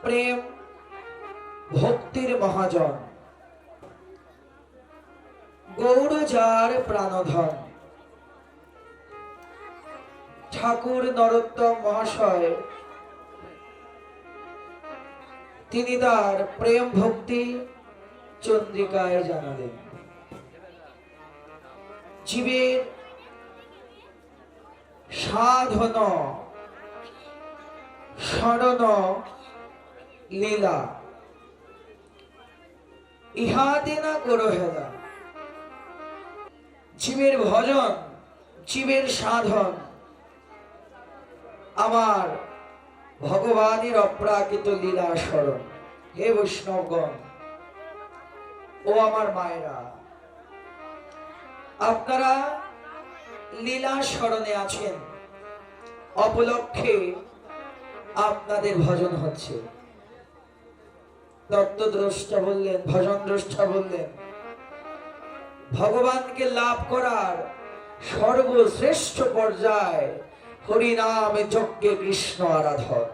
প্রেম ভক্তির মহাজন, গৌর যার প্রাণধন। ঠাকুর নরোত্তম মহাশয় তিনি তার প্রেম ভক্তি চন্দ্রিকায় জানালেন। জীবের সাধন শরণ লীলা ইহাতে না করো হেলা। জীবের ভজন, জীবের সাধন আমার ভগবানের অপ্রাকৃত লীলা স্মরণ। হে বৈষ্ণবগণ ও আমার মায়েরা, আপনারা লীলা স্মরণে আছেন, অপলক্ষে আপনাদের ভজন হচ্ছে। তত্ত্বদ্রষ্টা বললেন, ভজন দ্রষ্টা বললেন, ভগবানকে লাভ করার সর্বশ্রেষ্ঠ পর্যায় হরিনাম যজ্ঞে কৃষ্ণ আরাধন।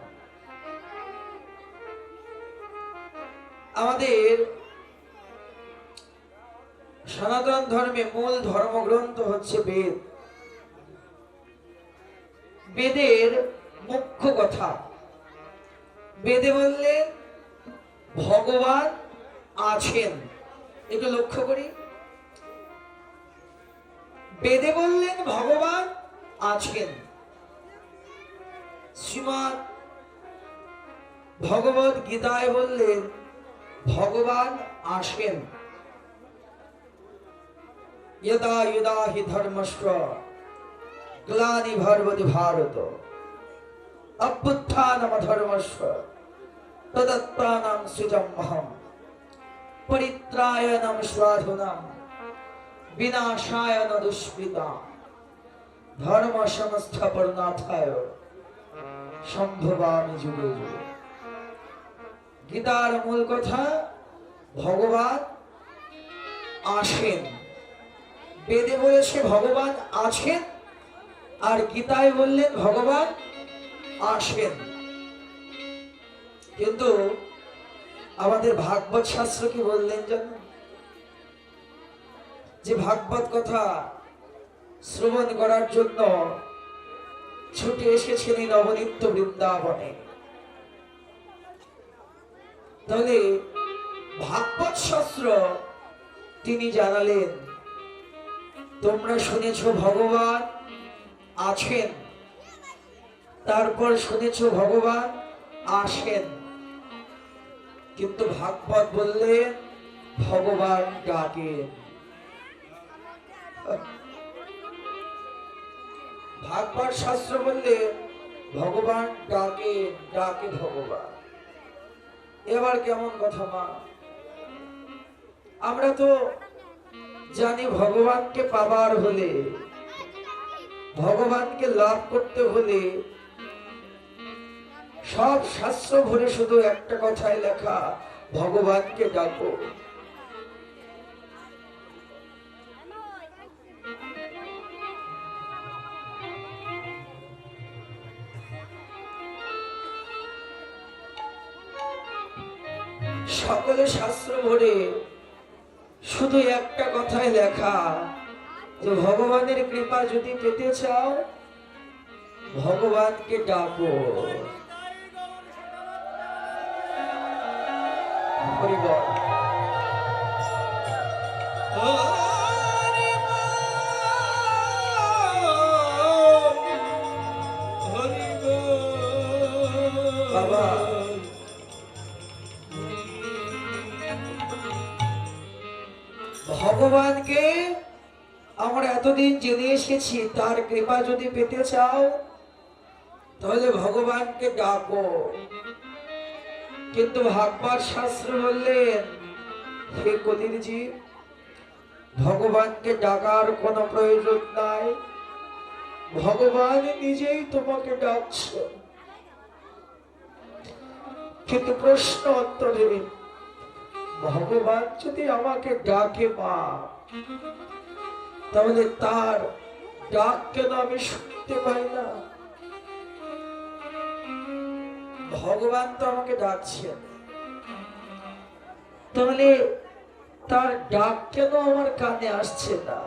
আমাদের সনাতন ধর্মে মূল ধর্মগ্রন্থ হচ্ছে বেদ। বেদের মুখ্য কথা, বেদে বললেন ভগবান আছেন। একটু লক্ষ্য করি, বেদে বললেন ভগবান আছেন। শ্রীমদ্ ভগবদ গীতায় বললেন ভগবান আসেন। यदा यदा हि धर्मस्य ग्लानिर्भवति भारत अभ्युत्थानमधर्मस्य तदात्मानं सृजाम्यहं परित्रायणं साधूनां विनाशाय न दुष्कृतां धर्म संस्थापनार्थाय সম্ভবামি যুগে যুগে। গীতার মূল কথা ভগবান আসেন। বেদে বলেছে ভগবান আছেন, আর গীতায় বললেন ভগবান আসেন। কিন্তু আমাদের ভাগবত শাস্ত্র কি বললেন জানেন? যে ভাগবত কথা শ্রবণ করার জন্য ছুটে এসেছেন নবনিত্য বৃন্দাবনে। তাহলে ভাগবত শাস্ত্র তিনি জানালেন, তোমরা শুনেছ ভগবান আছেন, তারপর শুনেছ ভগবান আসেন, কিন্তু ভাগবত বললেন ভগবান ডাকেন। ভাগবত শাস্ত্র বললে ভগবান ডাকে, ডাকে ভগবান। এবার কেমন কথা মা, আমরা তো জানি ভগবানকে পাবার হলে, ভগবানকে লাভ করতে হলে সব শাস্ত্র ভরে শুধু একটা কথাই লেখা, ভগবানকে ডাকো। সকলে শাস্ত্র ভরে শুধু একটা কথাই লেখা, যে ভগবানের কৃপা যদি পেতে চাও ভগবানকে ডাকো। হরি বল। বাবা ভগবানকে আমরা এতদিন জেনে এসেছি, তার কৃপা যদি পেতে চাও তাহলে ভগবানকে ডাকো। কিন্তু ভাগবত শাস্ত্র বললেন, হে কলির জীব, ভগবানকে ডাকার কোনো প্রয়োজন নাই, ভগবান নিজেই তোমাকে ডাকছে। কিন্তু প্রশ্ন উত্তরে, ভগবান যদি আমাকে ডাকে মা, তাহলে তার ডাক কেন আমি শুনতে পাই না? ভগবান তো আমাকে ডাকছেন, তাহলে তার ডাক কেন আমার কানে আসছে না?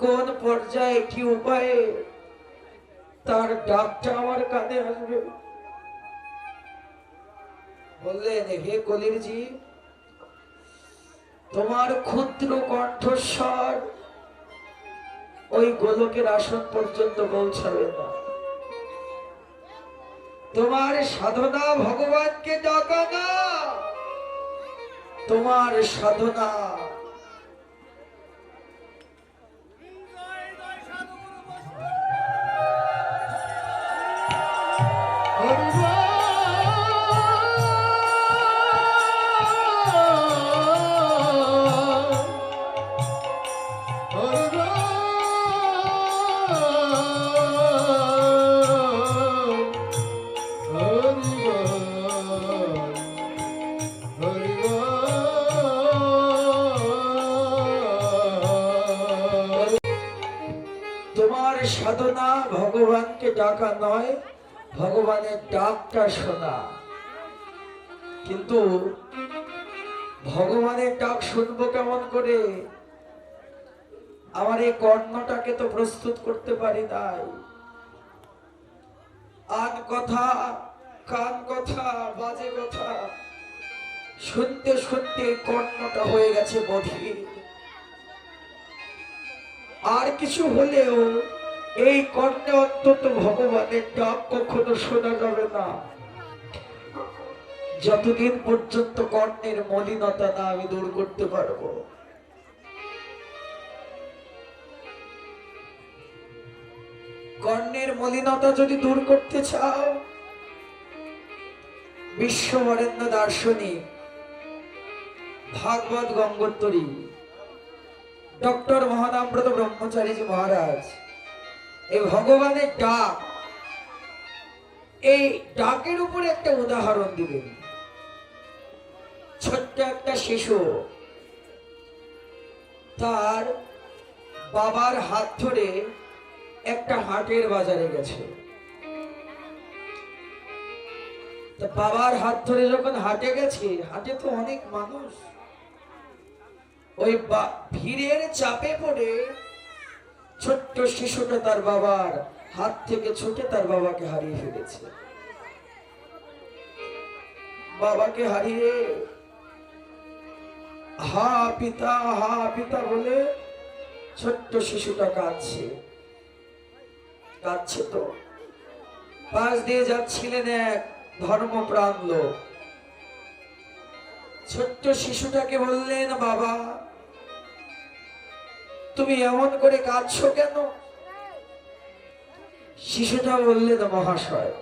কোন পর্যায়ে কি উপায়ে তার ডাকটা আমার কানে আসবে? বললেন, হে কলির জীব, তোমার ক্ষুদ্র কণ্ঠস্বর ওই গোলকের আসন পর্যন্ত পৌঁছাবে না। তোমার সাধনা ভগবানকে ডাকা না, তোমার সাধনা তোমার সাধনা ভগবানকে ডাকা নয়, ভগবানের ডাকটা শোনা। কিন্তু ভগবানের ডাক শুনবো কেমন করে? আমার এই কর্ণটাকে তো প্রস্তুত করতে পারি নাই। আন কথা, কান কথা, বাজে কথা শুনতে শুনতে কর্ণটা হয়ে গেছে বধির। আর কিছু হলেও এই কর্ণে অন্তত ভগবানের ডাক কখনো শোনা যাবে না, যতদিন পর্যন্ত কর্ণের মলিনতা না আমি দূর করতে পারবো। কর্ণের মলিনতা যদি দূর করতে চাও, বিশ্ববরেণ্য দার্শনিক ভাগবত গঙ্গোত্তরী ডক্টর মহানামব্রত ব্রহ্মচারীজি মহারাজ এই ভগবানের ডাক, এই ডাকের উপরে একটা উদাহরণ দিবেন। ছোট্ট একটা শিশু তার বাবার হাত ধরে একটা হাটের বাজারে গেছে। বাবার হাত ধরে যখন হাটে গেছে, হাটে তো অনেক মানুষ, ওই ভিড়ের চাপে পড়ে ছোট্ট শিশুটা তার বাবার হাত থেকে ছুটে তার বাবাকে হারিয়ে ফেলেছে। বাবাকে হারিয়ে হা পিতা বলে ছোট্ট শিশুটা কাঁদছে। কাঁদছে তো পাশ দিয়ে যাচ্ছিলেন এক ধর্মপ্রাণ লোক। ছোট্ট শিশুটাকে বললেন, বাবা তুমি এমন করে কাঁদছো কেন? শিশুটা বললেন, মহাশয়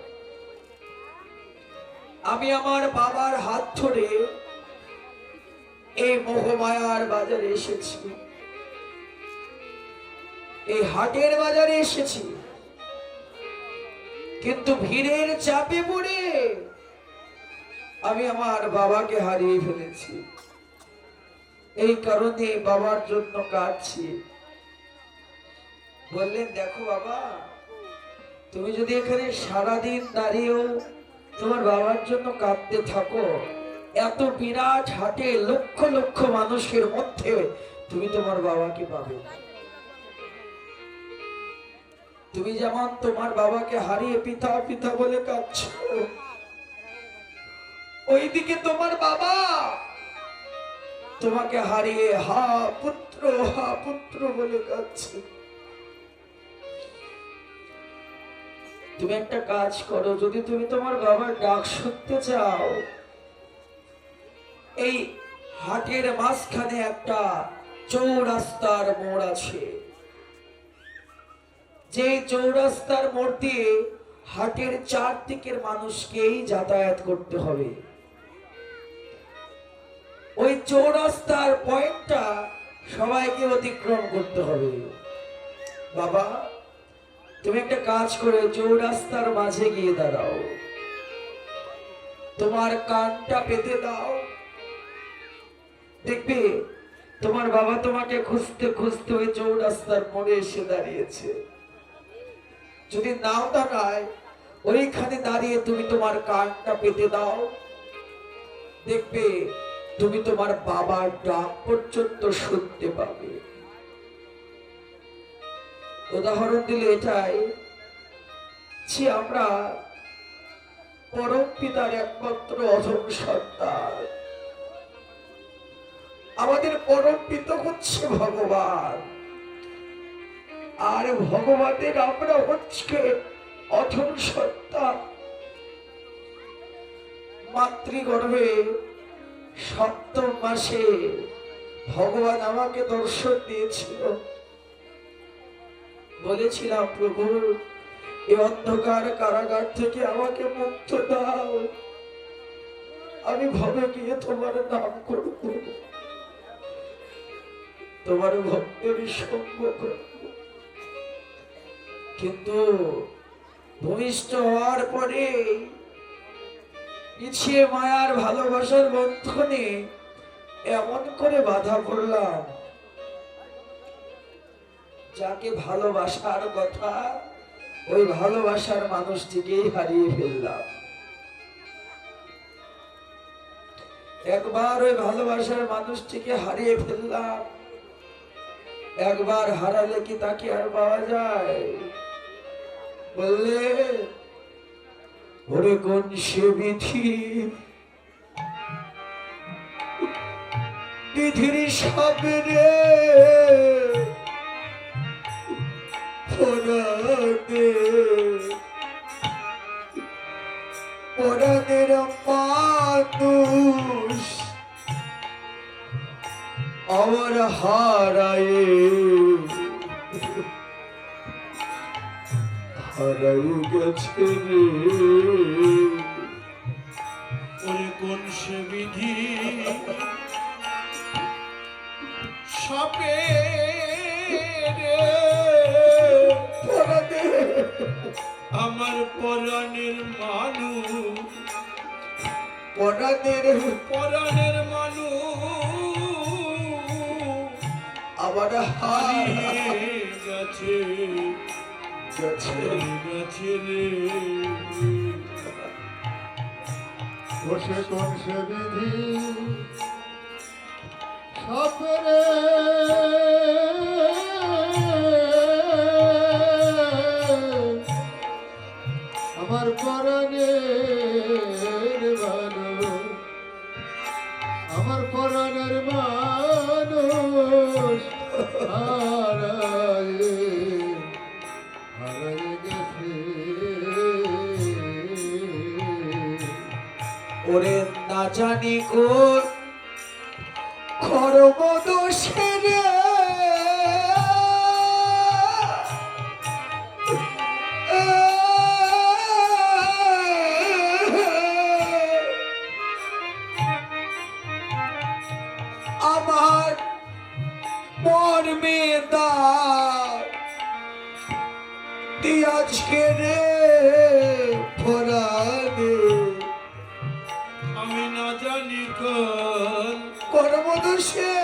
আমি আমার বাবার হাত ধরে এই মোহমায়ার বাজারে এসেছি, এই হাটের বাজারে এসেছি, কিন্তু ভিড়ের চাপে পড়ে আমি আমার বাবাকে হারিয়ে ফেলেছি। এই কারণে বাবার জন্য কাঁদছি। বললেন, দেখো বাবা, তুমি যদি এখানে সারাদিন দাঁড়িয়েও তোমার বাবার জন্য কাঁদতে থাকো, এত বিরাট হাটে লক্ষ লক্ষ মানুষের মধ্যে তুমি তোমার বাবাকে পাবে না। তুমি যেমন তোমার বাবাকে হারিয়ে পিতা পিতা বলে কাঁদছো, ওইদিকে তোমার বাবা তোমাকে হারিয়ে হা পুত্র বলে কাঁদছে। তুমি একটা কাজ করো, যদি তুমি তোমার বাবার ডাক শুনতে চাও, এই হাটের মাঝখানে একটা চৌরাস্তার মোড় আছে। যে চৌরাস্তার মোড় দিয়ে হাটের চারদিকের মানুষকেই যাতায়াত করতে হবে। ওই চৌরাস্তার পয়েন্টটা সবাইকে অতিক্রম করতে হবে। বাবা তুমি একটা কাজ করে চৌরাস্তার মাঝে গিয়ে দাঁড়াও, তোমার কানটা পেতে দাও, দেখবে তোমার বাবা তোমাকে খুঁজতে খুঁজতে ওই চৌরাস্তার মোড়ে এসে দাঁড়িয়েছে। যদি নাও দাঁড়ায় ওইখানে দাঁড়িয়ে তুমি তোমার কানটা পেতে দাও, দেখবে তুমি তোমার বাবার ডাক পর্যন্ত শুনতে পাবে। উদাহরণ দিলে এটাই যে আমরা পরম পিতার একমাত্র অধম সন্তান। আমাদের পরম পিতা হচ্ছে ভগবান, আর ভগবানের আমরা হচ্ছে অধম সন্তান। মাতৃগর্ভে সপ্তম মাসে ভগবান আমাকে দর্শন দিয়েছিল। বলেছিলাম, প্রভু এই অন্ধকার কারাগার থেকে আমাকে মুক্ত দাও, আমি ভবে গিয়ে তোমার নাম করব, তোমার ভক্তের সঙ্গ করব। কিন্তু ভূমিষ্ঠ হওয়ার পরে পিছিয়ে মায়ার ভালোবাসার বন্ধনে এমন করে বাধা পড়লাম, যাকে ভালোবাসার কথা ওই ভালোবাসার মানুষটিকেই হারিয়ে ফেললাম। একবার ওই ভালোবাসার মানুষটিকে হারিয়ে ফেললাম, একবার হারালে কি তাকে আর পাওয়া যায়? বললে, ওরে কোন সে বিধি, বিধির সাপেরে পরাণের মানুষ আমার হারায় গেছে রে। ওরে কোন সে বিধি সাপে আমার পরাণের মানুষ, পরাণের মানুষ আমার হারিয়ে গেছে রে। বসে কোন সে বিধি সাপরে আমার পরাণের মানুষ, আমার পরাণের মানুষ হারায়ে গেছে। ওরে না জানি কোন কর্ম দোষের আমার মর্মে দাগ দিয়াছে রে পরাণে। আমি না জানি কোন কর্মদোষে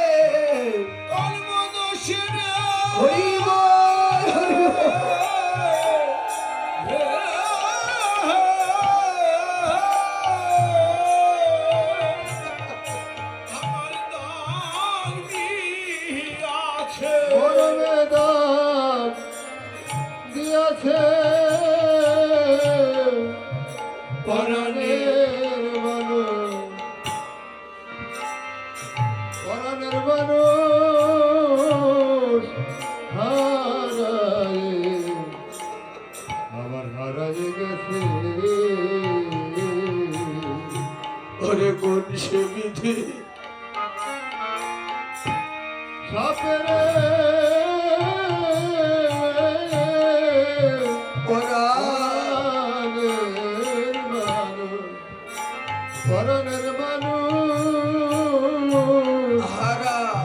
হইব আমার দান দিয়াছে, মরমে দান দিয়াছে পরাণের মানুষ, পরাণের মানুষ হারায়ে আমার হারায়ে গেছে। ওরে কোন সে বিধি সাপেরে পরাণের মানুষ, পরাণের মানুষ হারায়ে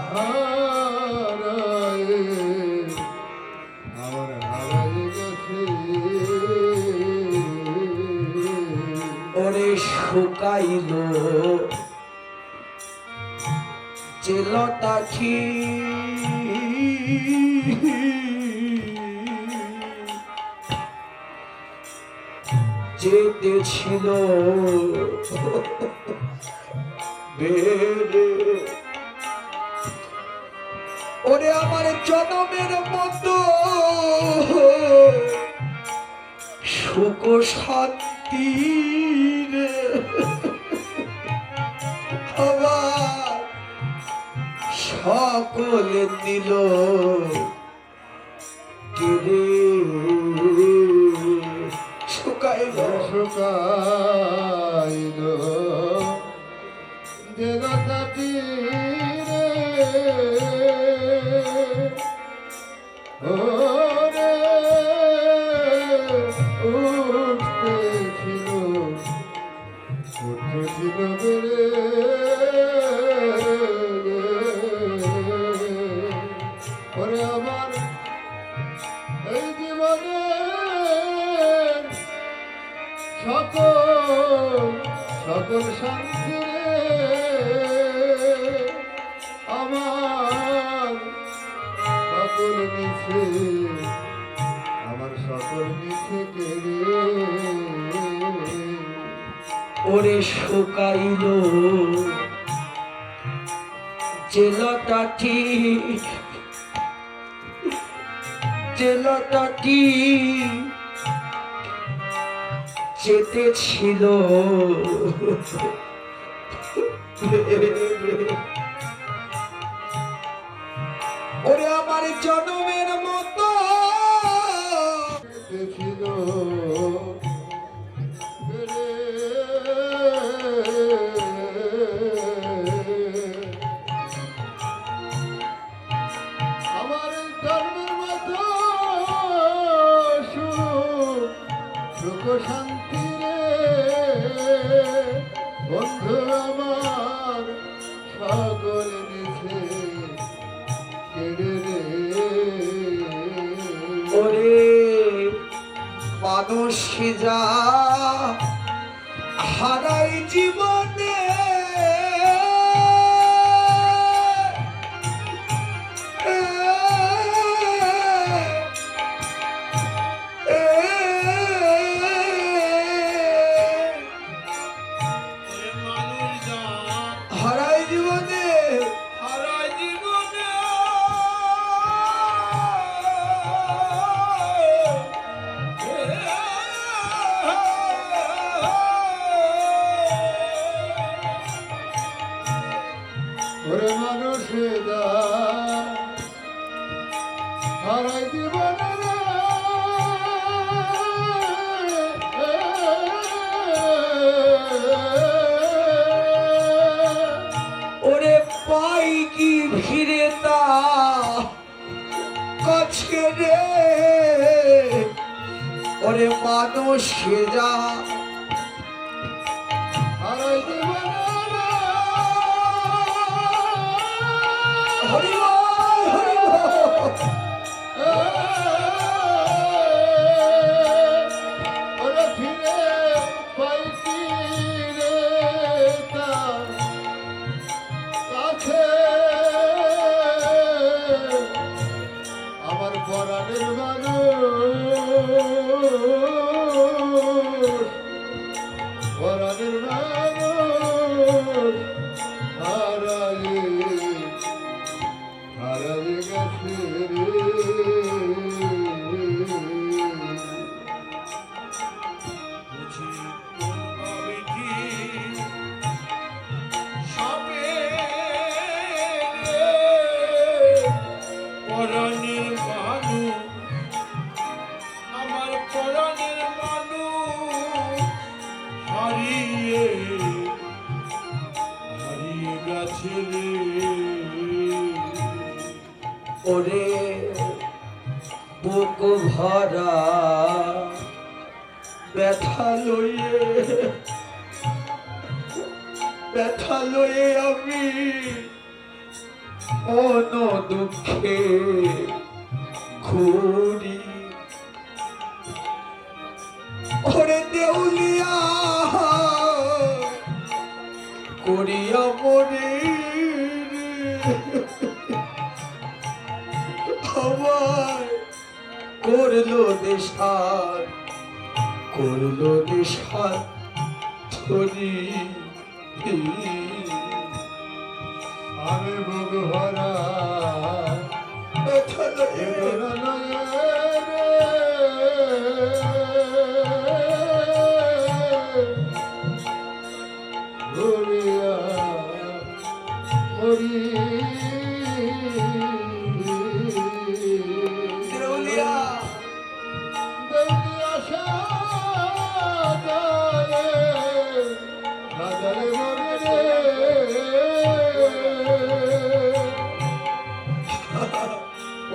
আমার হারায়ে গেছে। ওরে শুকাইল যে লতাখি যেতেছিল বেড়ে। ওরে আমার জনমের মতো সুখ শান্তি রে আমার সকলে দিল কেড়ে। শুকাইল শুকাইল দেবতাটি রে উঠতেছিল বেড়ে। ওরে আমার এই জীবনে সকল শান্তি আমার সকল মিছে কেড়ে। ওরে শুকাইল যে লতাটি, যে লতাটি যেতেছিল ওরে আমার জনমের মতো ছিল বেড়ে। আমার ধর্মের মতো সুখ শান্তি রে বন্ধু আমার সকল নিছে কেড়ে রে। ওরে মানুষ যা হারাই জীবনে মানুষ যা হারাই জীবনে হারায় জীবনে ওরে মানুষে দা হারাই জীবনে ওরে পাই কি ভিড়ে তা কাছে রে ওরে মানুষ যা হারাই জীবনে হরি বল, হরি বল। ওরে ফিরে পাইতি রে তার কাছে আমার পরাণের মানুষ পরাণের মানুষ হারালে গেছে রে। বুঝি কোনভাবে কি সাপে পরাণের মানুষ আমার পরাণের মানুষ হারিয়ে হারিয়ে গেছে রে। ওরে বুক ভরা ব্যথা লয়ে আমি মন দুঃখে ঘুরি। ওরে দেউলিয়া করিয়া মরে আমার করলো দেশার করলো নিশাদ ধরি আমি বুক ভরা ব্যথা লয়ে বেদনা ঘুরিয়া মরি দেউলিয়া দেউলিয়া সাজালে সাজালে মরি রে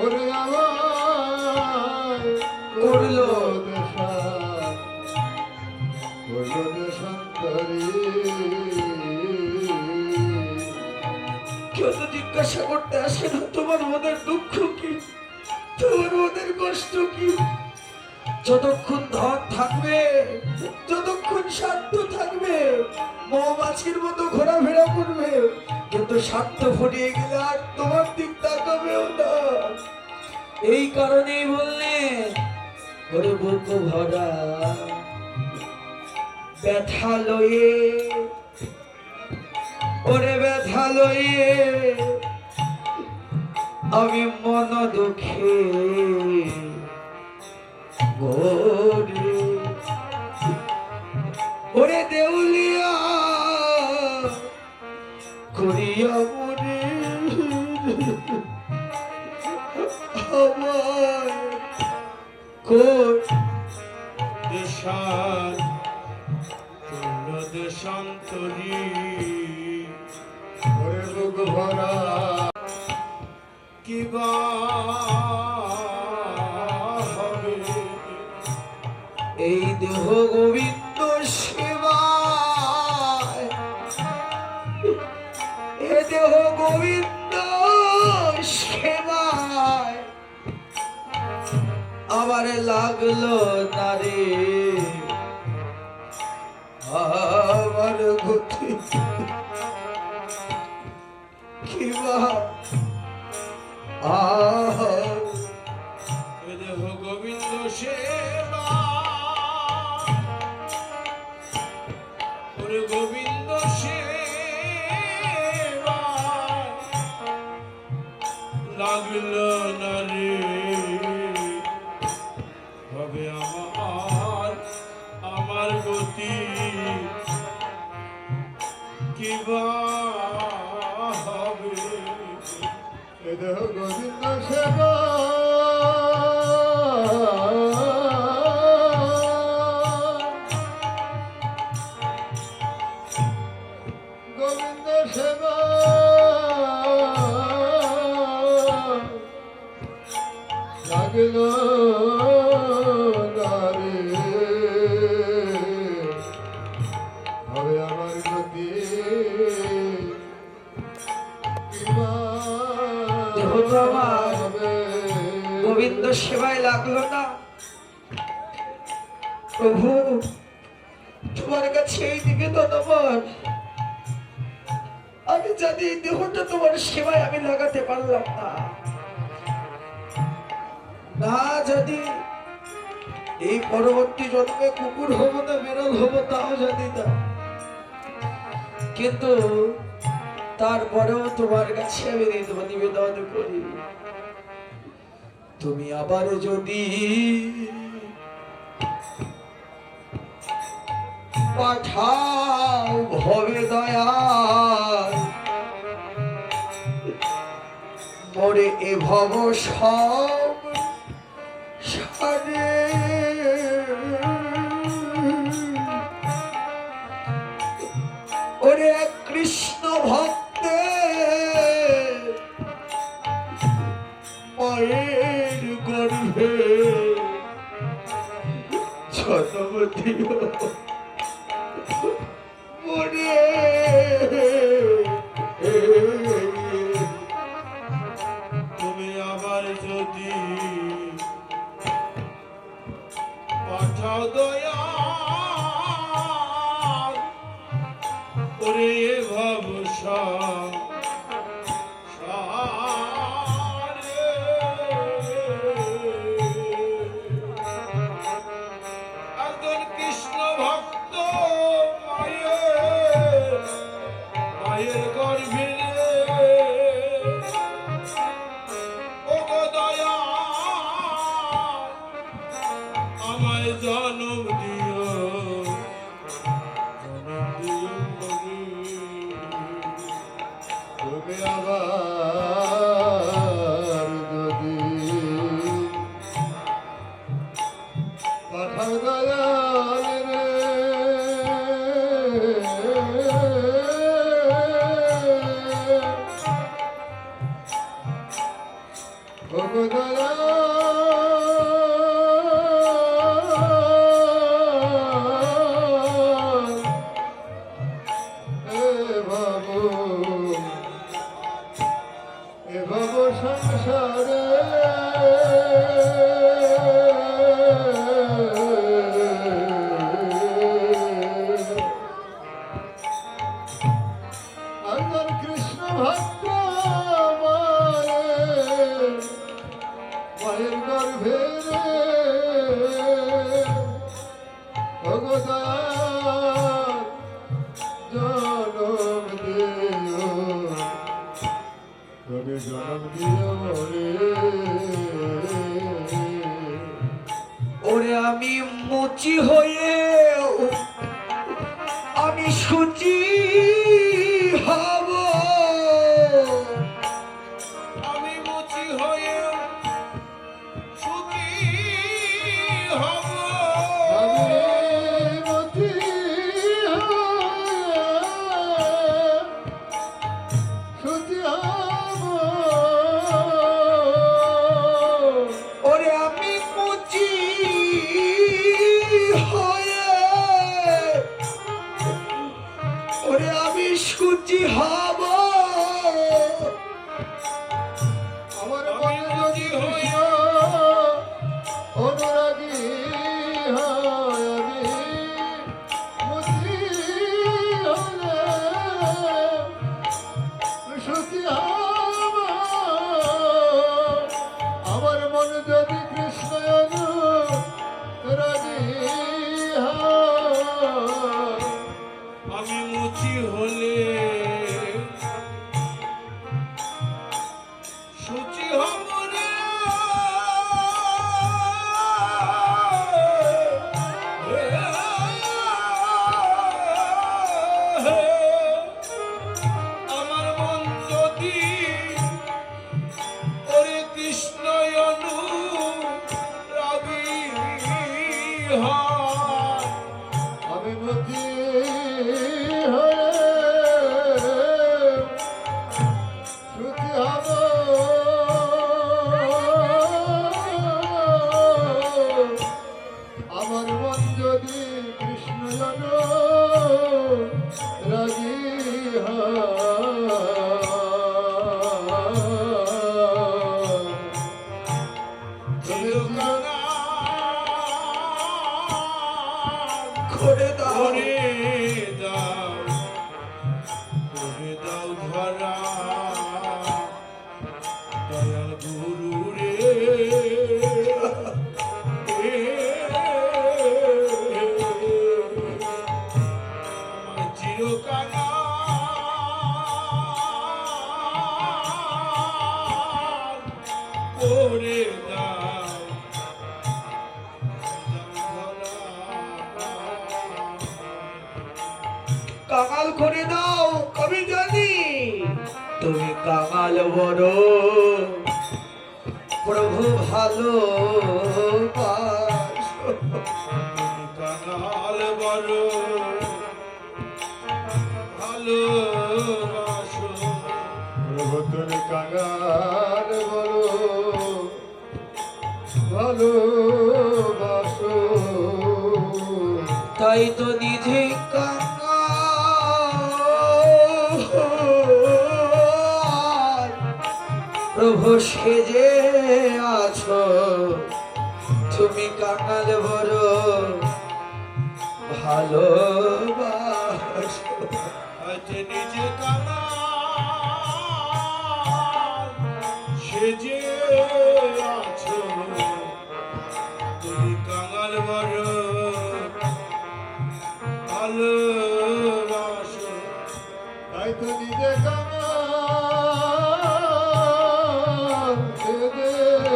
ওরে আমার করলো দেশান্তরী কেউ তো জিজ্ঞাসা করতে আসে না তোমার মনের দুঃখ কি, তোমার মনের কষ্ট কি। যতক্ষণ ধন থাকবে, যতক্ষণ স্বার্থ থাকবে, মৌমাছির মতো ঘোরাফেরা করবে, কিন্তু স্বার্থ ফুরিয়ে গেলে আর তোমার দিক তাকাবেও না। এই কারণেই বললেন ওরে বুক ভরা ব্যথা লয়ে, ওরে ব্যথা লয়ে আমি মন দুঃখে গোরে, ওরে দেউলিয়া করিয়া মরে আমার কোন দেশার পূর্ণ দেশান্তরী ওরে বুক ভরা কিবা হবে এই দেহ গোবিন্দ সেবায়, এ দেহ গোবিন্দ সেবায় আমার লাগলো না রে আমার গতি কিবা এ দেহ গোবিন্দ সেবা ওরে গোবিন্দ সেবা লাগলো না রে হবে আমার গতি কিবা হবে এ দেহ গোবিন্দ সেবা গোবিন্দ সেবা লাগল না রে হবে আমার গতি দেহ তো আমার গোবিন্দ সেবায় লাগলো না। প্রভু তোমার কাছে এই নিবেদন আমার, আমি জানি এই দেহটা তোমার সেবায় আমি লাগাতে পারলাম না, না যদি এই পরবর্তী জন্মে কুকুর হবো না বেড়াল হবো তাও জানি না, কিন্তু তারপরেও তোমার কাছে আমি নিবেদন করি, তুমি আবার যদি পাঠাও ভবে দয়া মোরে এ ভব সব সারে, ওরে এক কৃষ্ণ ভক্তে মায়ের গর্ভে জন্ম দিও ওরে তুমি আবার যদি পাঠাও দয়া ওরে ভবসা একজনকে হয়ে আমি সুচি হব, আমি মুচি হয়ে সুখী হব। আমি মতি সুতি হব। ওরে আমি মুচি হয়ে, ওরে আমি সুচি হব, আমার আমি মনে যদি মুচি হয়ে অনুরাগী হয়, আমি মতি হলে সুখী হব। আমার মনে যদি কৃষ্ণ অনুরাগী হয়, আমি মুচি হলে সুচি হব রে। আমার মন যদি ওরে কৃষ্ণ অনুরাগী হয়, আমি মতি হয়ে সুখী হব। আমার মন যদি কৃষ্ণ রাগী করে দাও করে দাও, করে দাও ধরা দয়াল গুরু রে। আমার চিরকানা করে দাও কাঙাল করে দাও, আমি জানি তুমি কাঙাল বড়, প্রভু ভালো তুমি কাঙাল বড় ভালোবাসো। প্রভুতর কাঙাল বড় ভালোবাসো। তাই তো নিজে প্রভু সেজে আছো, তুমি কাঙাল বড় ভালোবাসো। হয়তো নিজে কাঙাল সেজে আছো, তুমি কাঙাল বড় ভালোবাসো। তাই তো নিজে কাঙাল সেজে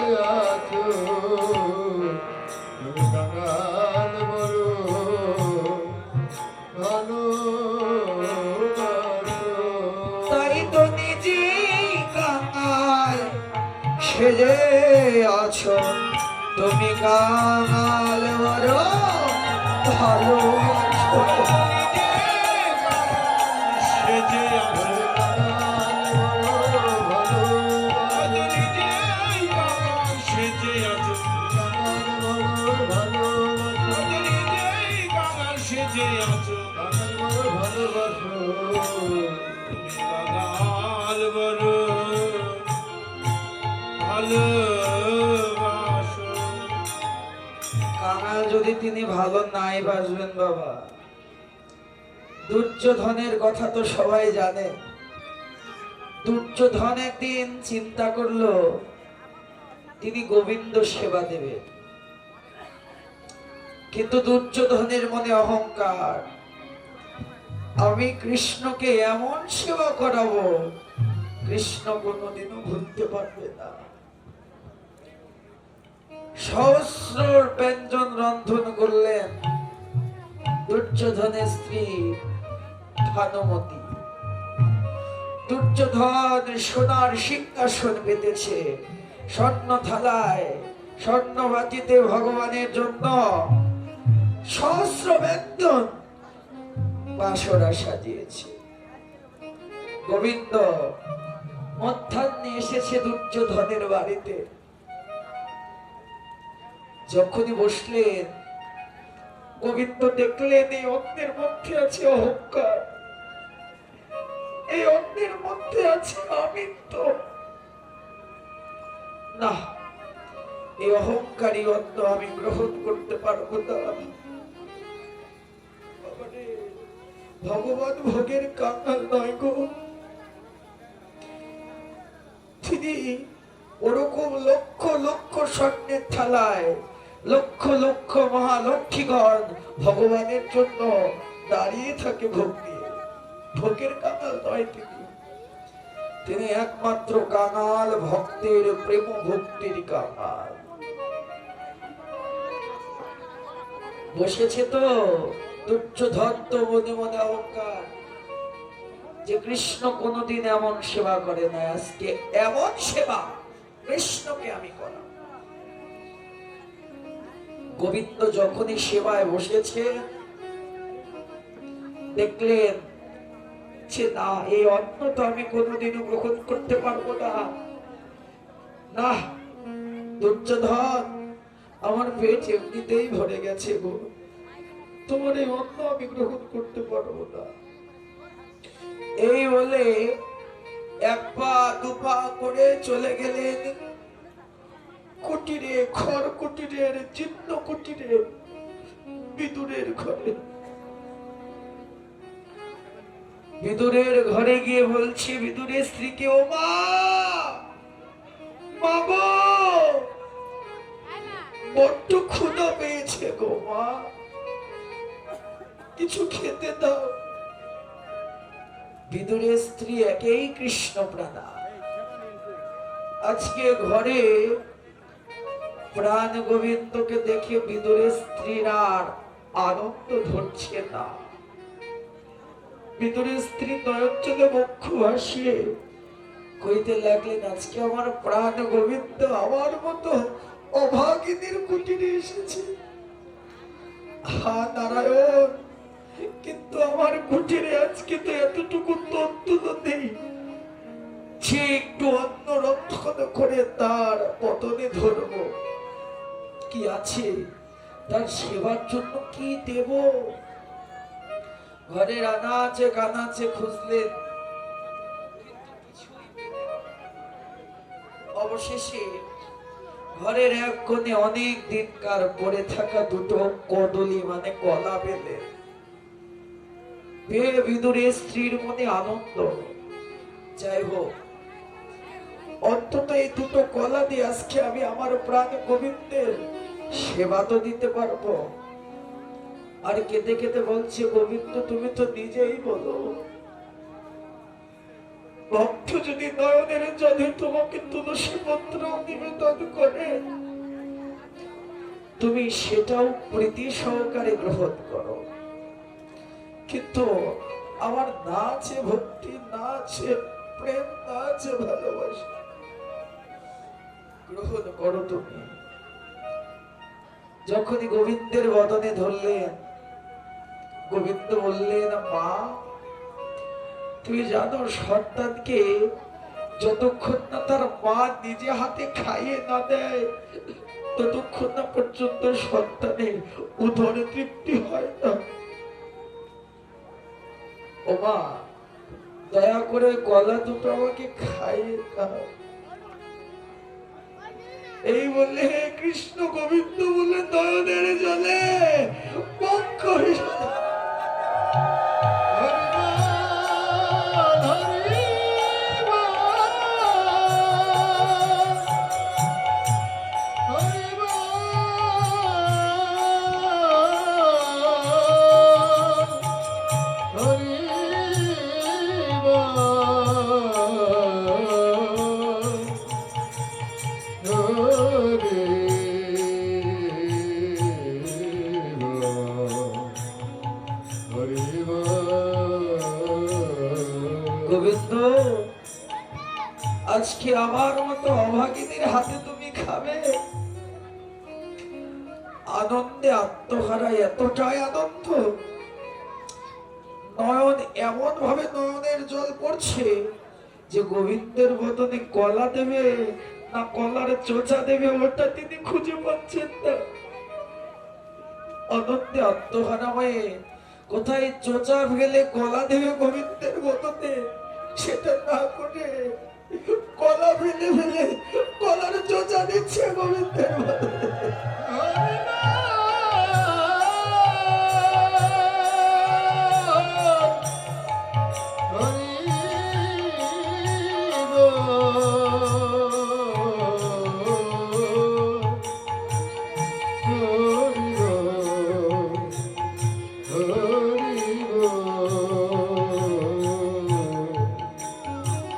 আছো, তুমি কাঙাল বড় ভালোবাসো। তাই তো নিজে কাঙাল সেজে আছো, তুমি কাঙাল বড় ভালোবাসো। সেজে আছো, কাঙাল বড় হয়তো নিজে কাঙাল সেজে আছো, ভালোবাসো। হয়তো নিজেই কাঙাল সেজে আছো। কাঙাল বড় ভালোবাসো। তুমি কাঙাল বড় ভালোবাসো। কাঙাল যদি তিনি ভালো নাই বাসবেন বাবা, দুর্যোধনের কথা তো সবাই জানে। দুর্যোধন একদিন চিন্তা করলো তিনি গোবিন্দ সেবা দেবে, কিন্তু দুর্যোধনের মনে অহংকার, আমি কৃষ্ণকে এমন সেবা করাবো কৃষ্ণ কোনোদিনও ভুলতে পারবে না। সহস্র ব্যঞ্জন রন্ধন করলেন, দুর্যোধনের স্ত্রী ভানুমতি। দুর্যোধন সোনার সিংহাসন পেতেছে, স্বর্ণ থালায় স্বর্ণ বাটিতে ভগবানের জন্য সহস্র ব্যঞ্জন বাসরা সাজিয়েছে। গোবিন্দ মধ্যাহ্নে এসেছে দুর্যোধনের বাড়িতে। যখনই বসলেন, গোবিন্দ দেখলেন এই অন্যের মধ্যে আছে অহংকার, এই অন্যের মধ্যে আছে আমিত্ব। না, এই অহংকারী অন্য আমি গ্রহণ করতে পারবো না। ভগবান ভোগের কাঙ্গাল নয় গো, তিনি ওরকম লক্ষ লক্ষ স্বর্ণের থালায় লক্ষ লক্ষ মহালক্ষ্মীগণ ভগবানের জন্য দাঁড়িয়ে থাকে ভোগ দিয়ে। ভোগের কাঙ্গাল নয় তিনি, তিনি একমাত্র কাঙ্গাল ভক্তের প্রেম ভক্তির কাঙ্গাল। বসেছে তো দুর্যোধন তো মনে মনে অহংকার যে কৃষ্ণ কোনদিন এমন সেবা করে না, আজকে এমন সেবা কৃষ্ণকে আমি করা। গোবিন্দ যখনই সেবায় বসেছে, দেখলেন যে না, এই অন্ন তো আমি কোনোদিনও গ্রহণ করতে পারবো না। না দুর্যোধন, আমার পেট এমনিতেই ভরে গেছে গো, তোমার এই অন্ন আমি গ্রহণ করতে পারবো না। এই বলে এক পা দুপা করে চলে গেলেন কুটিরে, খড় কুটিরের চিহ্ন কুটিরে, বিদুরের ঘরে। বিদুরের ঘরে গিয়ে বলছে বিদুরের স্ত্রীকে, ও মা, মা গো, বড্ড ক্ষুধা পেয়েছে গো মা, কিছু খেতে দাও। বিদুরের স্ত্রী একেই কৃষ্ণ প্রাণা, আজকে ঘরে প্রাণ গোবিন্দকে দেখে বিদুরের স্ত্রীর আর আনন্দ ধরছে না। বিদুরের স্ত্রী নয়নচলে বক্ষ ভাসিয়ে কইতে লাগলেন, আজকে আমার প্রাণ গোবিন্দ আমার মতো অভাগিনীর কুটিরে এসেছে। হা নারায়ণ, কিন্তু আমার কুটিরে আজকে তো এতটুকু তন্তুল নেই যে একটু অন্ন রক্ষণ করে তার পতনে ধরব। কি আছে তার সেবার জন্য, কি দেব? ঘরের আনাচে কানাচে খুঁজলেন, অবশেষে ঘরের এক কোণে অনেক দিনকার পড়ে থাকা দুটো কদলি মানে কলা পেলেন। পেয়ে বিদুরের স্ত্রীর মনে আনন্দ, যাই হোক অন্তত এই দুটো কলা দিয়ে আজকে আমি আমার প্রাণ গোবিন্দের সেবা তো দিতে পারবো। আর কেঁদে কেঁদে বলছে, গোবিন্দ তুমি তো নিজেই বলো, ভক্ত যদি নয়নের জলে তোমাকে তুলসী পত্র নিবেদন করে, তুমি সেটাও প্রীতি সহকারে গ্রহণ করো, কিন্তু আমার না আছে ভক্তি, না আছে প্রেম, না আছে ভালোবাসা, গ্রহণ করো তুমি। যখনই গোবিন্দের বদনে ধরলেন, গোবিন্দ বললেন, মা তুমি জানো সন্তানকে যতক্ষণ না তার মা নিজে হাতে খাইয়ে না দেয়, ততক্ষণ না পর্যন্ত সন্তানের উদরে তৃপ্তি হয় না। ও মা, দয়া করে কলা দুটো আমাকে খাইয়ে দাও। এই বলে কৃষ্ণ গোবিন্দ বলে নয়নের জলে পক্ষ হরিব গোবিন্দ, আজকে আমার মতো অভাগিনীর হাতে তুমি খাবে। আনন্দে আত্মহারা, এতটাই আনন্দ, নয়ন এমন ভাবে নয়নের জল পড়ছে যে গোবিন্দের বদনে কলা দেবে না কলার চোচা দেবে ওটা তিনি খুঁজে পাচ্ছেন না। আনন্দে আত্মহারা হয়ে কোথায় চোচা ফেলে কলা দেবে গোবিন্দের বদনে, সেটা না করে কলা ফেলে ফেলে কলার চোচা দিচ্ছে গোবিন্দের বদনে।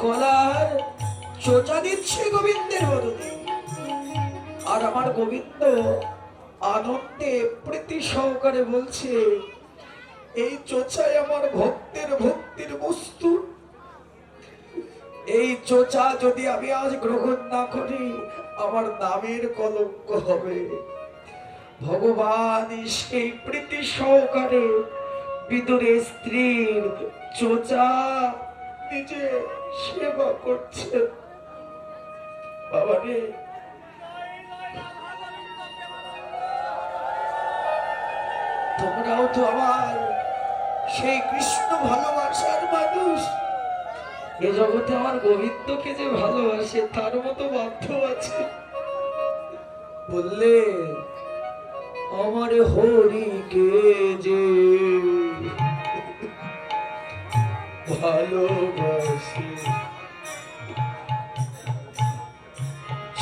কলার চোচা দিচ্ছে গোবিন্দের বদনে, আর আমার গোবিন্দ আনন্দে প্রীতি সহকারে বলছে, এই চোচাই আমার ভক্তের ভক্তির বস্তু। এই চোচা যদি আমি আজ গ্রহণ না করি আমার নামের কলঙ্ক হবে। ভগবান সেই প্রীতি সহকারে বিদুরের স্ত্রীর চোচা নিজে সেবা করছে। বাবা রে, তোমরাও তো আমার সেই কৃষ্ণ ভালোবাসার মানুষ। এ জগতে আমার গোবিন্দকে যে ভালোবাসে তার মতো বাধ্য আছে। বললে আমার হরিকে যে ভালোবাসে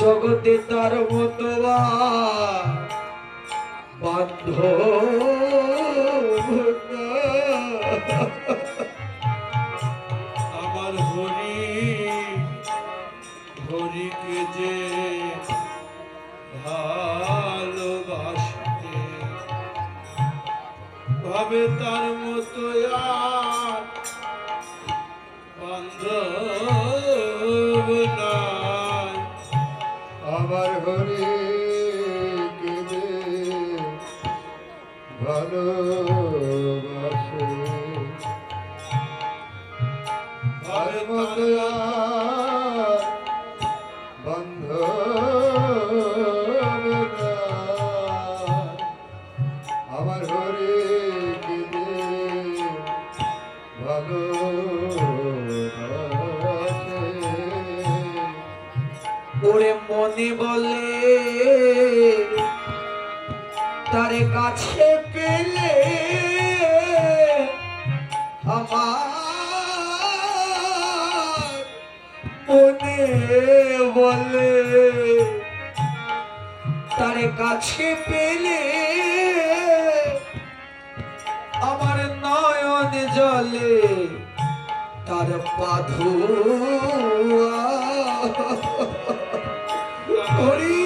জগতে তার মতো বান্ধব না। আমার হরিকে যে ভালোবাসে ভাবে তার মতো আর বান্ধব নাই। আমার হরিকে যে ভালোবাসে ভাবে মতো আর বান্ধব নাই। আমার হরিকে যে ভালোবাসে ওরে মনে বলে তারে কাছে পেলে আমার মনে বলে তারে কাছে পেলে আমার নয়ন জলে তার পাধুয়া। হরি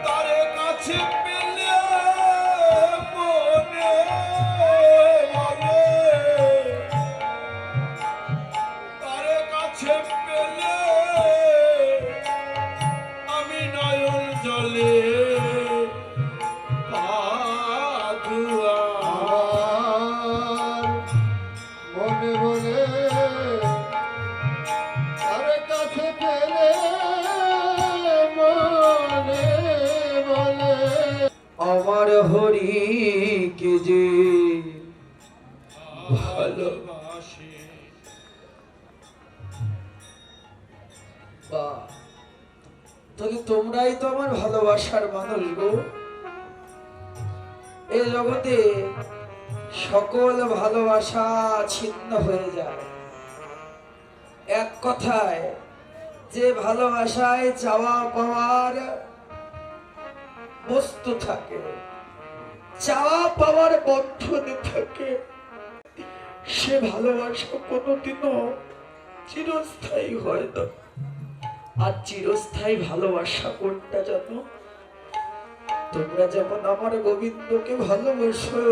তারে কাছে পেলে মনে বলে, তারে কাছে পেলে আমি নয়ন জলে পাধুয়া। মনে বলে তার কাছে পেলে মনে বলে আমার হরিকে যে ভালো। ভালোবাসে বাহ, তাহলে তোমরাই তো আমার ভালোবাসার মানুষ গো। এই জগতে সকল ভালোবাসা ছিন্ন হয়ে যায়। এক কথায় যে ভালোবাসায় চাওয়া পাওয়ার বস্তু থাকে, চাওয়া পাওয়ার বন্ধন থাকে, সে ভালোবাসা কোনোদিনও চিরস্থায়ী হয় না। আর চিরস্থায়ী ভালোবাসা কোনটা জানো? তোমরা যেমন আমার গোবিন্দকে ভালোবাসো,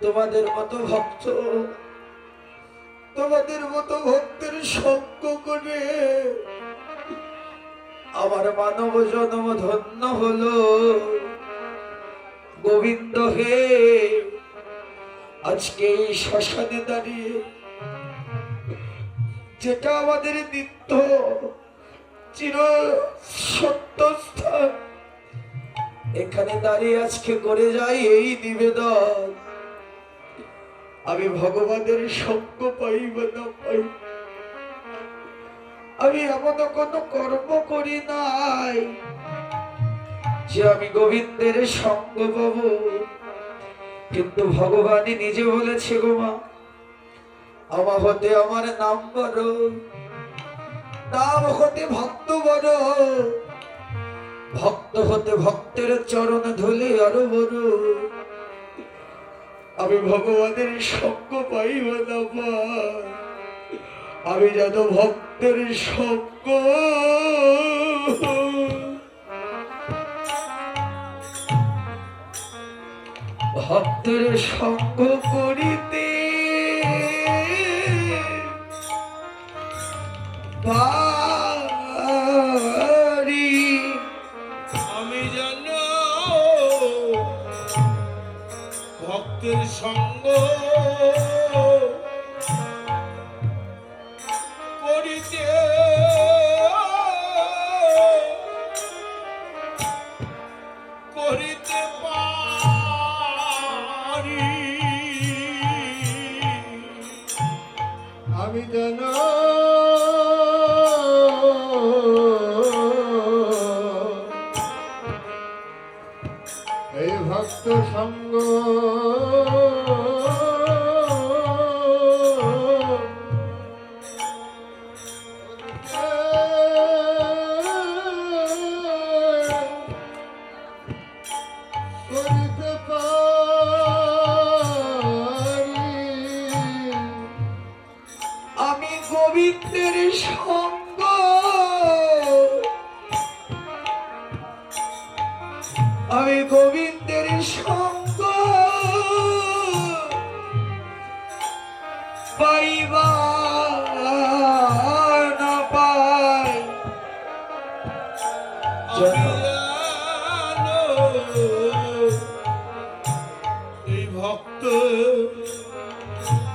তোমাদের মতো ভক্ত, তোমাদের মতো ভক্তের সঙ্গ করে আমার মানব জন্ম ধন্য হলো। গোবিন্দ হে, আজকে এই শ্মশানে দাঁড়িয়ে, যেটা আমাদের নিত্য চির সত্য স্থান, এখানে দাঁড়িয়ে আজকে করে যাই এই নিবেদন, আমি ভগবানের সঙ্গ পাই বা না পাই, আমি এমন কোনো কর্ম করি নাই যে আমি গোবিন্দের সঙ্গ পাব। কিন্তু ভগবানই নিজে বলেছে, গো মা, আমা হতে আমার নাম বড়, নাম হতে ভক্ত বড়, ভক্ত হতে ভক্তের চরণ ধুলে আরো বড়। আমি ভগবানের সঙ্গ পাই বা না পাই, আমি যেন ভক্তের সঙ্গ, ভক্তের সঙ্গ করিতে পারি। আমি যেন ভক্তের সঙ্গ করিতে করিতে পারি। আমি যেন এই ভক্ত সঙ্গ করিতে পারি। আমি গোবিন্দের সঙ্গ, আমি গোবিন্দের সঙ্গ পাইবা না পাই, আমি যেন এই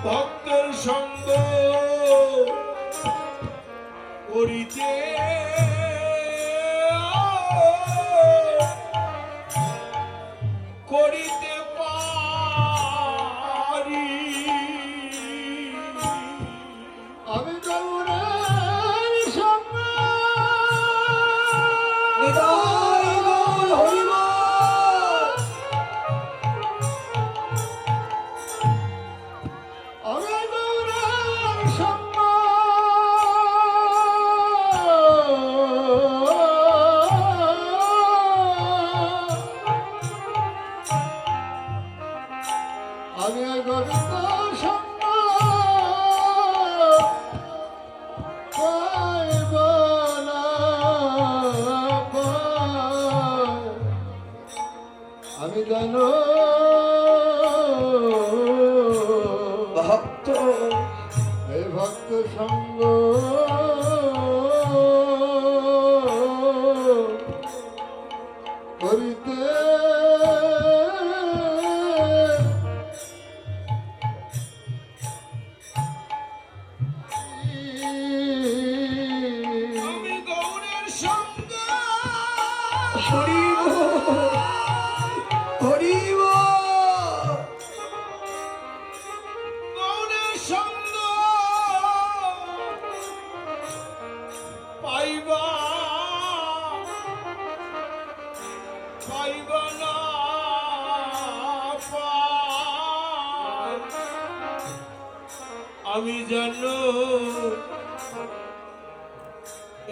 ভক্তের সঙ্গ করিতে করিতে পারি। আমি গৌরের সঙ্গ নিতাই গৌর হরিবল। আমি গৌরের সঙ্গ আমি গোবিন্দ সঙ্গ পাইব না পাই। আমি জানো ভক্ত এই ভক্ত সঙ্গ করিতে আমি গৌরের সঙ্গ হরিব হরিব, গৌরের সঙ্গ পাইবা পাইবা না পাই। আমি জানো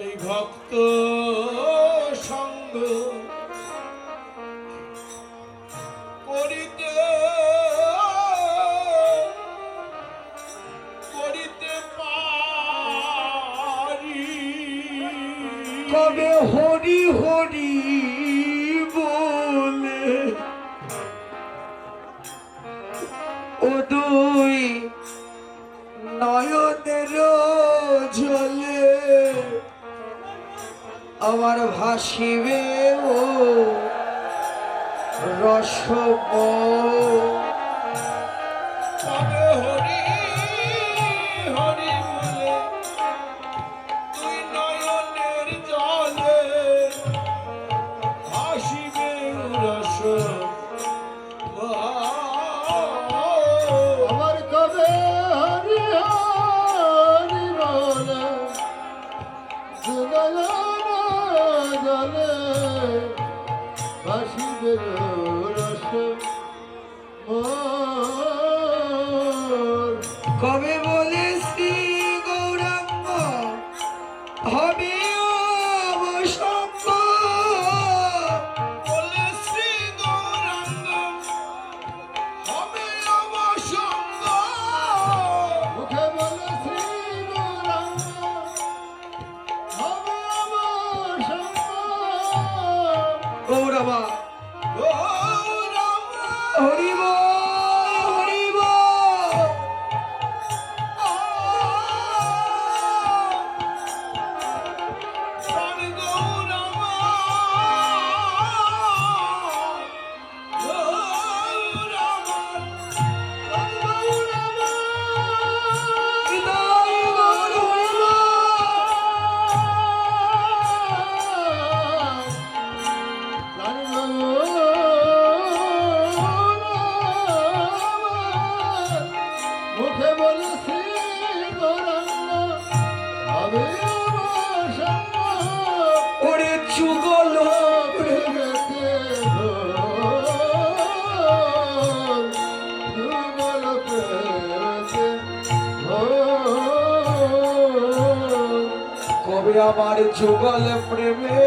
এই ভক্ত সঙ্গ করিতে করিতে পারি। কবে হরি হরি ও দুই নয়নের জলে আমার ভাসিবে ও রসম তবে হরি হরি বলে তুই নয়নের জলে আসিবে রস আমার কবে হরি হরি বলে যুগল জলে ভাসিবে রস মোর। কবে বলে শ্রী গৌরাঙ্গ হবে অবসম্ভ বলে শ্রী গৌরাঙ্গ হবে অবসঙ্গ মুখে বলে শ্রী গৌরাঙ্গ হবে আমার সঙ্গ। গৌরবা গৌরাঙ্গ হরিব হরিব প্রাণ গৌরাঙ্গ হৃদয় গৌর হরিব মুখে বলে শ্রী গৌরাঙ্গ হবে আমার সঙ্গ। ওরে যুগল প্রেমেতে ঘোর, যুগল প্রেমেতে ঘোর। কবে আমার যুগল প্রেমে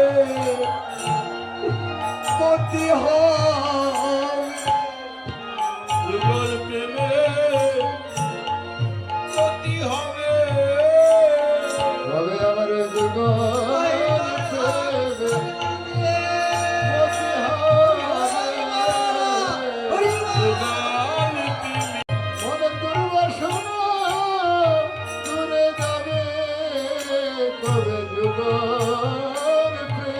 মতি হয় যুগল প্রেমে গতি হবে তবে আমার যুগল প্রেমে মতি হয়। যুগল প্রেমে মনে দুর্বাসনা দূরে যাবে কবে যুগল প্রেমে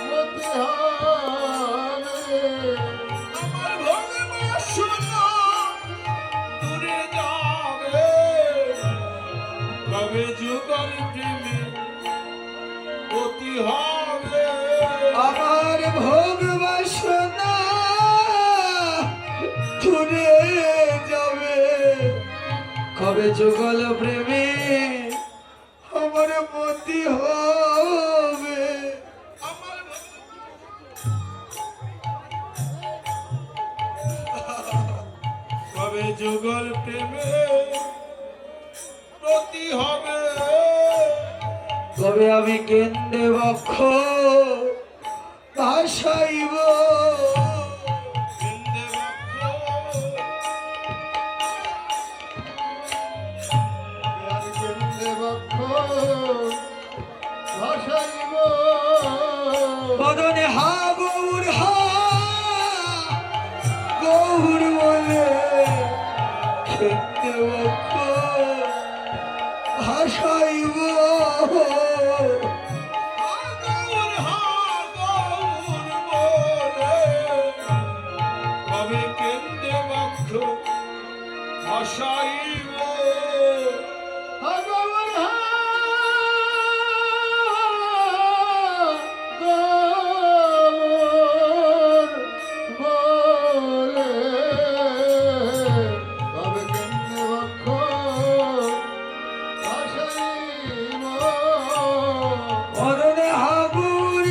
মতি হবে। আমার ভগবাসনা দূরে যাবে কবে যুগল প্রেমে গতি হবে আমার ভোগ বাসনা দূরে যাবে কবে যুগল প্রেমে আমার মতি হবে আমার কবে যুগল প্রেমে গতি হবে কবে আমি কেন্দ্রে বক্ষ ভাসাইব বৃন্দে বক্ষ আমি কেন্দ্রে বক্ষ ভাসাইব। বদনে হা গৌর বলে কেন্দ্রে বক্ষ ভাসাইব গৌর হা গৌর বলে কবে কেন্দ্রে বক্ষ ভাসাইব ভগবান বলে তবে কেন্দ্রে বক্ষ ভাসাইব। বদনে হাগুর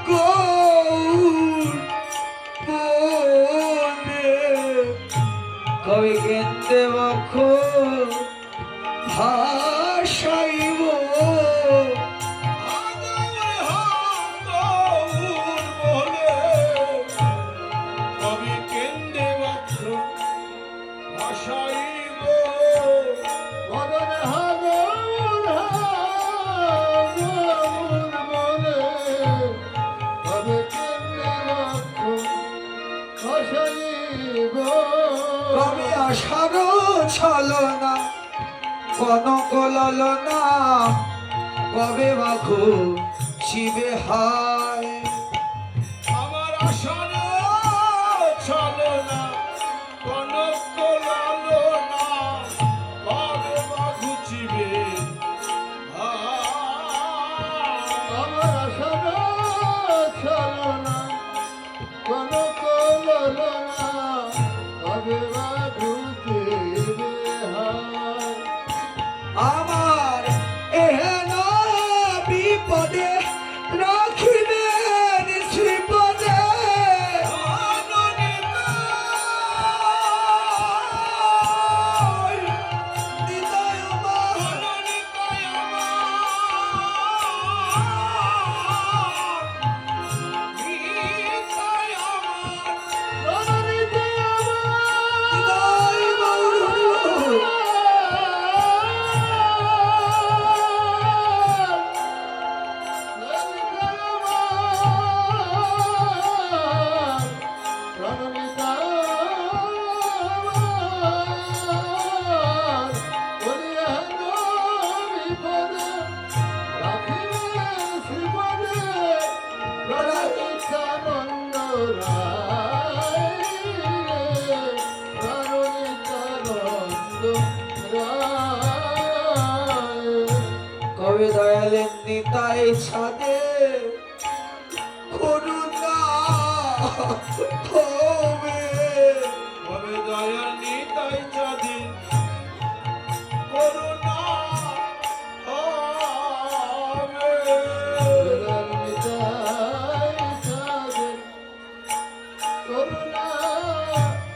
গৌর কনক ললনা কবে মাখো শিবে হায় আমার আশার চলো না কনক লালো না কবে বা ঘুচিবে আমার আশা চলো না কোনো কললো না কবে বা ঘুচিবে হায় আমার এহেন বিপদে রাখিবেন শ্রীপদে হৃদয় আমার রণনীতি হৃদয় গৌর হরি বল। কবে দয়ালেন নিতাই ছাদে করুণা হবে কবে দয়াল নিতাই চাঁদে করুণা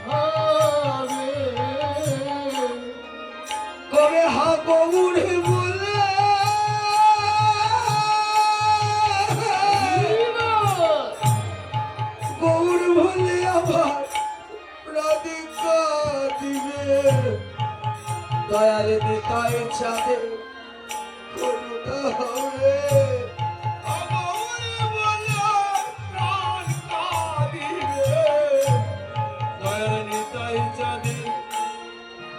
হবে কবে হা গৌরে বলে গৌর বলে আবার রাধিকা দিবে দয়াল নিতাই ছাদে করুণা হবে দয়াল নিতাই চাঁদে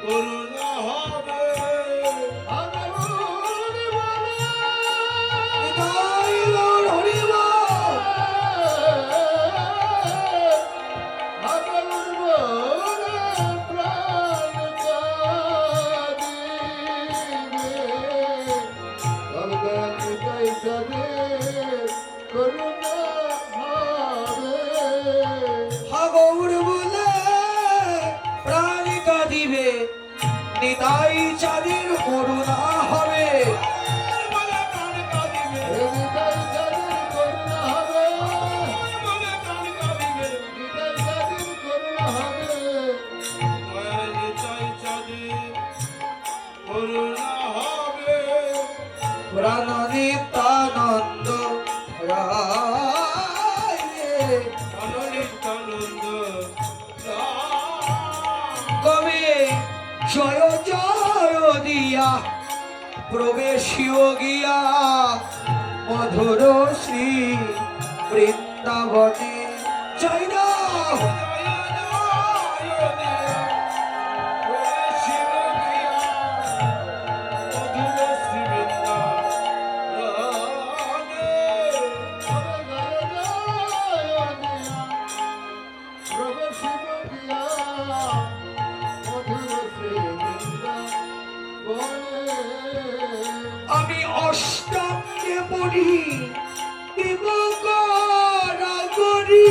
করুণা হবে হৃদয় গৌর হরি বল। করুণা হবে গৌর বলে প্রাণিকা দিবে নিতাই চাঁদের করুণা হবে বলে প্রাণ কাঁদিবে হৃদয় যাদের করুণা হবে বলে প্রাণ কাঁদিবে হৃদয় যাদের করুণা হবে দয়াল নিতাই চাঁদে করুণা হবে প্রাণ নিত্যানন্দ রায় রে। অনলিতানন্দ কবে জয় জয় দিয়া প্রবেশিও গিয়া মধুর শ্রী বৃন্দাবনে জয় না আমি অষ্টাঙ্গে পড়ি দিবকরা করি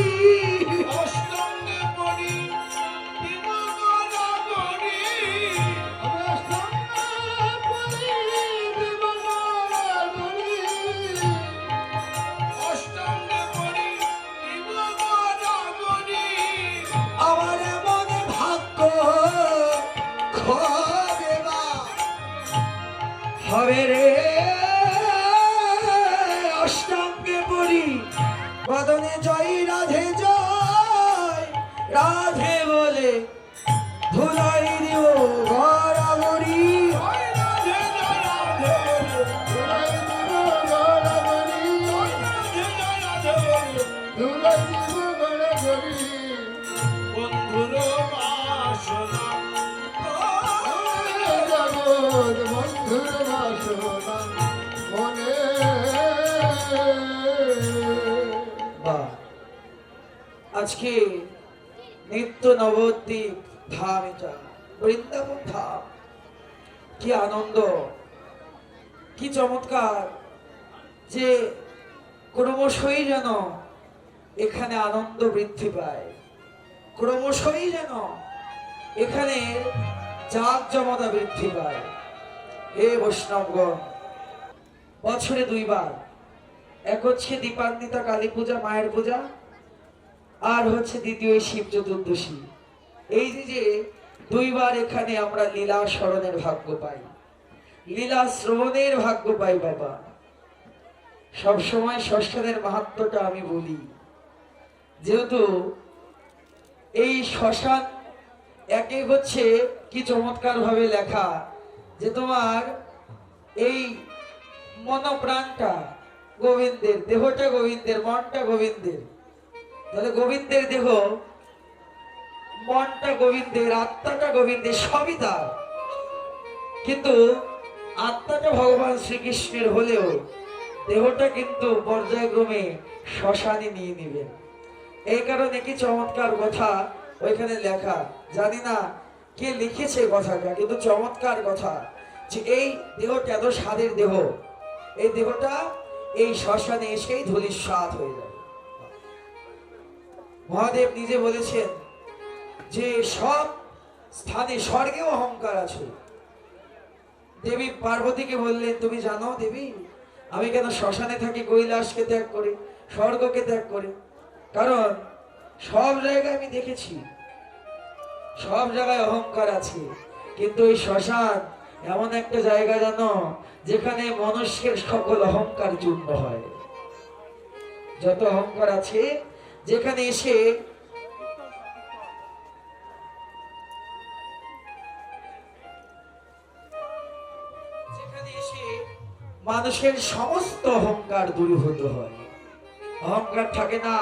আমার এমন ভাগ্য হবে না হবে রে অষ্টাঙ্গে পড়ি বদনে জয় রাধে জয় রাধে বলে ধুলাই দিও গড়াগড়ি বন্ধুর বাসনা জগৎ বা আজকে নিত্য নবদ্বীপ ধাম, এটা বৃন্দাবন ধাম। কি আনন্দ, কি চমৎকার যে ক্রমশই যেন এখানে আনন্দ বৃদ্ধি পায়, ক্রমশই যেন এখানে জাঁকজমতা বৃদ্ধি পায়। হে বৈষ্ণবগণ, বছরে দুইবার, এক হচ্ছে দীপান্বিতা কালী পূজা, মায়ের পূজা, আর হচ্ছে দ্বিতীয় শিব চতুর্দশী। এই যে দুইবার এখানে আমরা লীলা স্মরণের ভাগ্য পাই, লীলা শ্রবণের ভাগ্য পাই। বাবা, সবসময় শ্মশানের মাহাত্ম্যটা আমি বলি, যেহেতু এই শ্মশান একে হচ্ছে কি চমৎকার ভাবে লেখা যে তোমার এই মনপ্রাণটা গোবিন্দের, দেহটা গোবিন্দের, মনটা গোবিন্দের। তাহলে গোবিন্দের দেহ, মনটা গোবিন্দের, আত্মাটা গোবিন্দের, সবই তার। কিন্তু আত্মাটা ভগবান শ্রীকৃষ্ণের হলেও দেহটা কিন্তু পর্যায়ক্রমে শ্মশানে নিয়ে নেবেন। এই কারণে কি চমৎকার কথা ওইখানে লেখা, জানি না কে লিখেছে কথাটা, কিন্তু চমৎকার কথা যে এই দেহটা এত স্বাদের দেহ, এই দেহটা এই শ্মশানে এসেই ধূলিসাৎ হয়ে যাবে। মহাদেব নিজে বলেছেন যে সব স্থানে স্বর্গেও অহংকার আছে। দেবী পার্বতীকে বললেন, তুমি জানো দেবী, আমি কেন শ্মশানে থাকি, কৈলাসকে ত্যাগ করে, স্বর্গকে ত্যাগ করে? কারণ সব জায়গায় আমি দেখেছি, সব জায়গায় অহংকার আছে, কিন্তু এই শ্মশান এমন একটা জায়গা জানো যেখানে মনুষ্যের সকল অহংকার চূর্ণ হয়। যত অহংকার আছে যেখানে এসে মানুষের সমস্ত অহংকার দূরীভূত হয়, অহংকার থাকে না।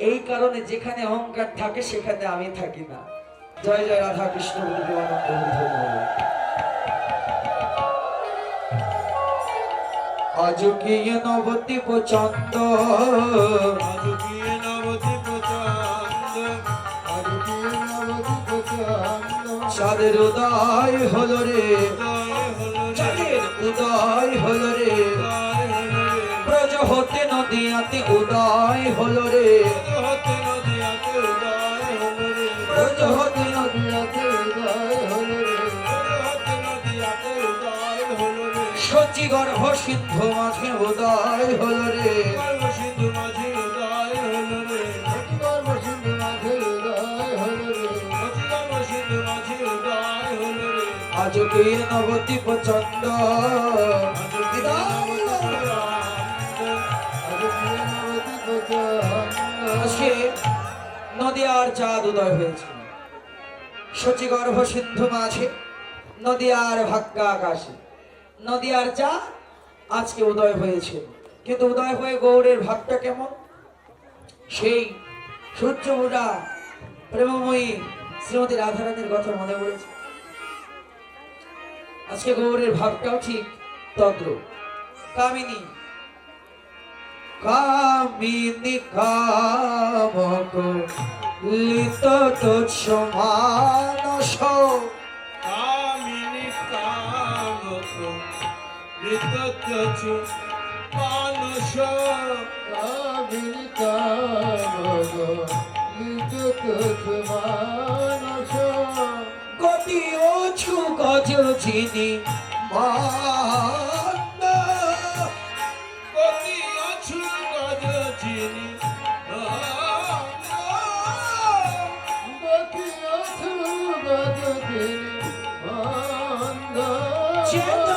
এই কারণে যেখানে অহংকার থাকে সেখানে আমি থাকি না। জয় জয় রাধা কৃষ্ণ গুরুদেব আনন্দ হরি। আজ কি নবদ্বীপ চন্দ, আজ কি নবদ্বীপ চন্দ, আজ কি নবদ্বীপ চন্দ, চাঁদের উদয় হলো রে, উদয় হলো রে, চাঁদের উদয় হলো রে, উদয় হলো রে, ব্রজ হতে নদীয়াতে উদয় হলো রে, হতে নদিয়াতে উদয় হলো রে, ব্রজ হতে নদিয়াতে উদয় হলো রে, হতে নদিয়াতে উদয় হলো রে, সচি গর্ভ সিন্ধু মাঝে উদয় হলো রে, গর্ভ সিন্ধু মাঝে উদয় হলো রে, গর্ভ সিন্ধু মাঝে উদয় হলো রে, গর্ভ সিন্ধু মাঝে উদয় হলো রে। আজ কি নবদ্বীপ চন্দ, আজ কি নবদ্বীপ চন্দ, আজ কি নবদ্বীপ চন্দ, আজকে নদিয়ার চাঁদ উদয় হয়েছে, সচি গর্ভ সিন্ধু মাঝে, নদিয়ার ভাগ্যা আকাশে। নদিয়ার চাঁদ আজকে উদয় হয়েছে, কিন্তু উদয় হয়ে গৌড়ের ভাবটা কেমন? সেই সূর্য বুড়া প্রেমময়ী শ্রীমতী রাধারানীর কথা মনে পড়েছে। আজকে গৌড়ের ভাবটাও ঠিক তদ্রূপ। কামিনী কামিনী কামক লিত তুচ্ছ মানস, কামিনী কামক ঋতচ্ছ মানুষ, কামিনী কামক লিখিত মানস, গতি অছু গজ চিনি মান, গতি অছু গজ চিনি, গতি অছু গজতিনি মন্দ, যেন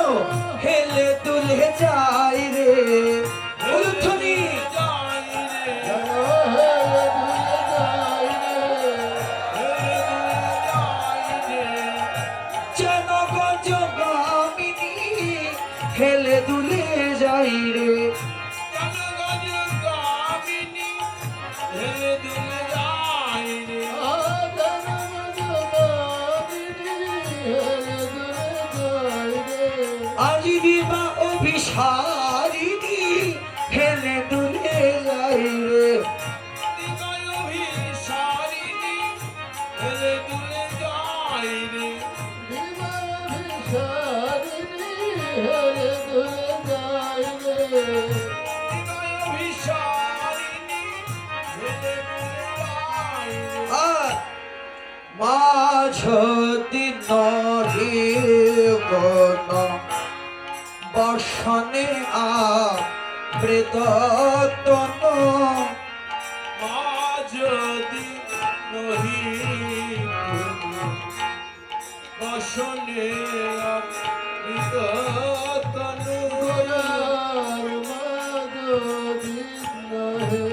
হেলে দুলে যাই রে উলুধ্বনি, যাই রে, যেন হেলে দুলে যাই রে, যাই রে, যেন গজ গামিনী হেলে দুলে যাই রে, কেন গজ কামিনী যদি নহে বন বসনে আবৃততন মা যদি নহি বসনে অমৃত তনু দয়ার মাধবী নহে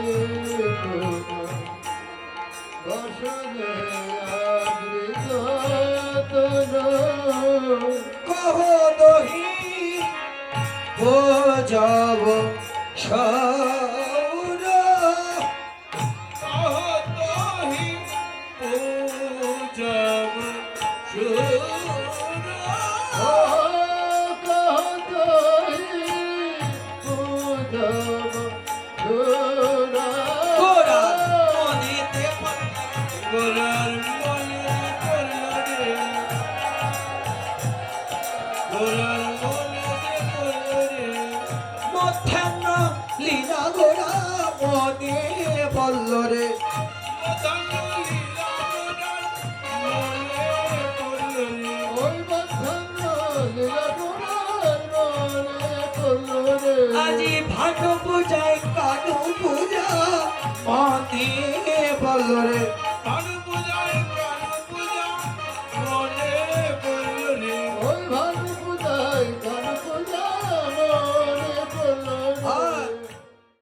বসনে আবৃত তনু কহ দহি ভোজব সৌর অহতহি পূজব সুর গোরা মনিতে গোরার মনে পড়ল রে গোরার মনে পড়ল রে মধ্যাহ্ন লীলা গোরা মনে বলল রে মদন লীলা গোরার মনে পড়ল রে আজি ভানু পূজায় কানু পূজা মনে বলল রে